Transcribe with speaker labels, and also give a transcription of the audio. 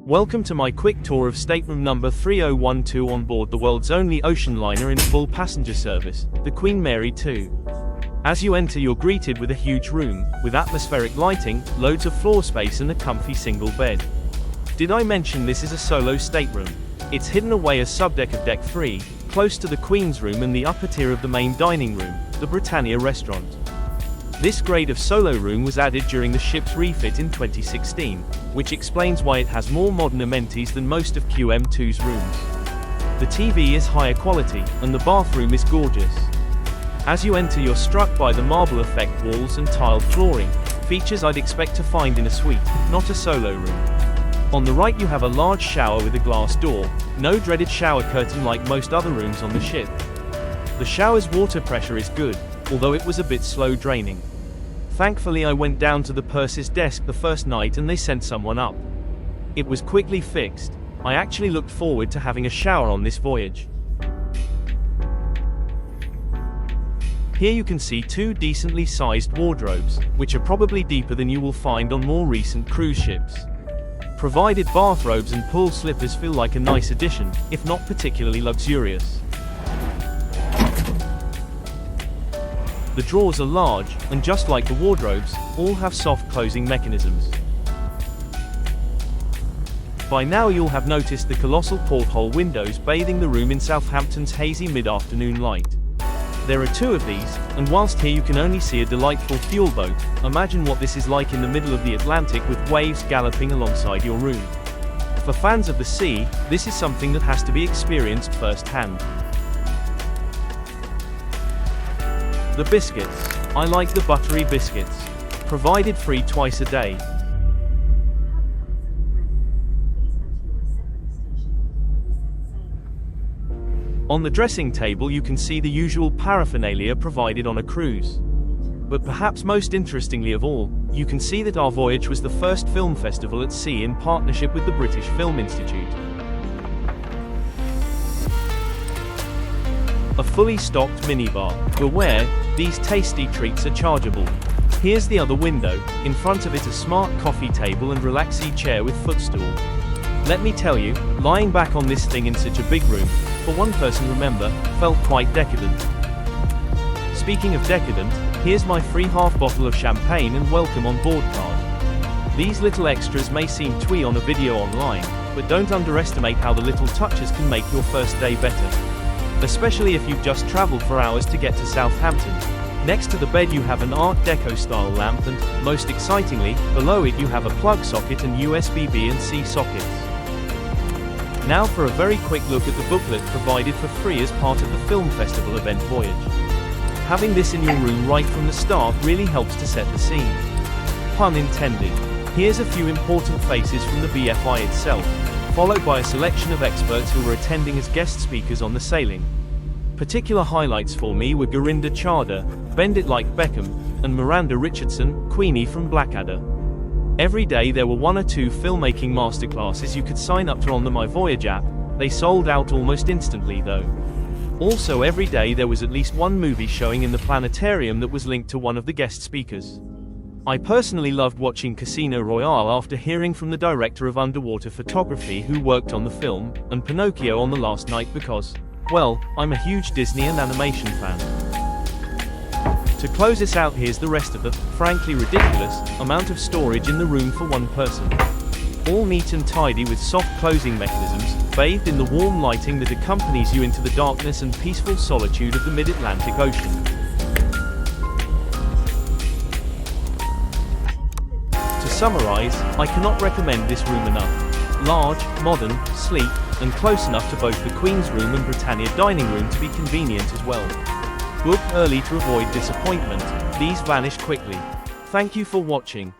Speaker 1: Welcome to my quick tour of stateroom number 3012 on board the world's only ocean liner in full passenger service, the Queen Mary 2. As you enter, you're greeted with a huge room, with atmospheric lighting, loads of floor space and a comfy single bed. Did I mention this is a solo stateroom? It's hidden away as subdeck of Deck 3, close to the Queen's room and the upper tier of the main dining room, the Britannia restaurant. This grade of solo room was added during the ship's refit in 2016, which explains why it has more modern amenities than most of QM2's rooms. The TV is higher quality, and the bathroom is gorgeous. As you enter, you're struck by the marble effect walls and tiled flooring, features I'd expect to find in a suite, not a solo room. On the right you have a large shower with a glass door, no dreaded shower curtain like most other rooms on the ship. The shower's water pressure is good, although it was a bit slow draining. Thankfully I went down to the purser's desk the first night and they sent someone up. It was quickly fixed. I actually looked forward to having a shower on this voyage. Here you can see two decently sized wardrobes, which are probably deeper than you will find on more recent cruise ships. Provided bathrobes and pool slippers feel like a nice addition, if not particularly luxurious. The drawers are large, and just like the wardrobes, all have soft closing mechanisms. By now you'll have noticed the colossal porthole windows bathing the room in Southampton's hazy mid-afternoon light. There are two of these, and whilst here you can only see a delightful fuel boat, imagine what this is like in the middle of the Atlantic with waves galloping alongside your room. For fans of the sea, this is something that has to be experienced firsthand. The biscuits. I like the buttery biscuits. Provided free twice a day. On the dressing table you can see the usual paraphernalia provided on a cruise. But perhaps most interestingly of all, you can see that our voyage was the first film festival at sea in partnership with the British Film Institute. A fully stocked minibar. Beware, these tasty treats are chargeable. Here's the other window, in front of it a smart coffee table and relaxy chair with footstool. Let me tell you, lying back on this thing in such a big room, for one person remember, felt quite decadent. Speaking of decadent, here's my free half bottle of champagne and welcome on board card. These little extras may seem twee on a video online, but don't underestimate how the little touches can make your first day better. Especially if you've just traveled for hours to get to Southampton. Next to the bed you have an Art Deco style lamp and, most excitingly, below it you have a plug socket and USB B and C sockets. Now for a very quick look at the booklet provided for free as part of the film festival event voyage. Having this in your room right from the start really helps to set the scene. Pun intended. Here's a few important faces from the BFI itself, followed by a selection of experts who were attending as guest speakers on the sailing. Particular highlights for me were Gurinder Chadha, Bend It Like Beckham, and Miranda Richardson, Queenie from Blackadder. Every day there were one or two filmmaking masterclasses you could sign up to on the My Voyage app. They sold out almost instantly though. Also every day there was at least one movie showing in the planetarium that was linked to one of the guest speakers. I personally loved watching Casino Royale after hearing from the director of underwater photography who worked on the film, and Pinocchio on the last night because, well, I'm a huge Disney and animation fan. To close us out, here's the rest of the, frankly ridiculous, amount of storage in the room for one person. All neat and tidy with soft closing mechanisms, bathed in the warm lighting that accompanies you into the darkness and peaceful solitude of the mid-Atlantic Ocean. To summarize, I cannot recommend this room enough. Large, modern, sleek, and close enough to both the Queen's room and Britannia dining room to be convenient as well. Book early to avoid disappointment, these vanish quickly. Thank you for watching.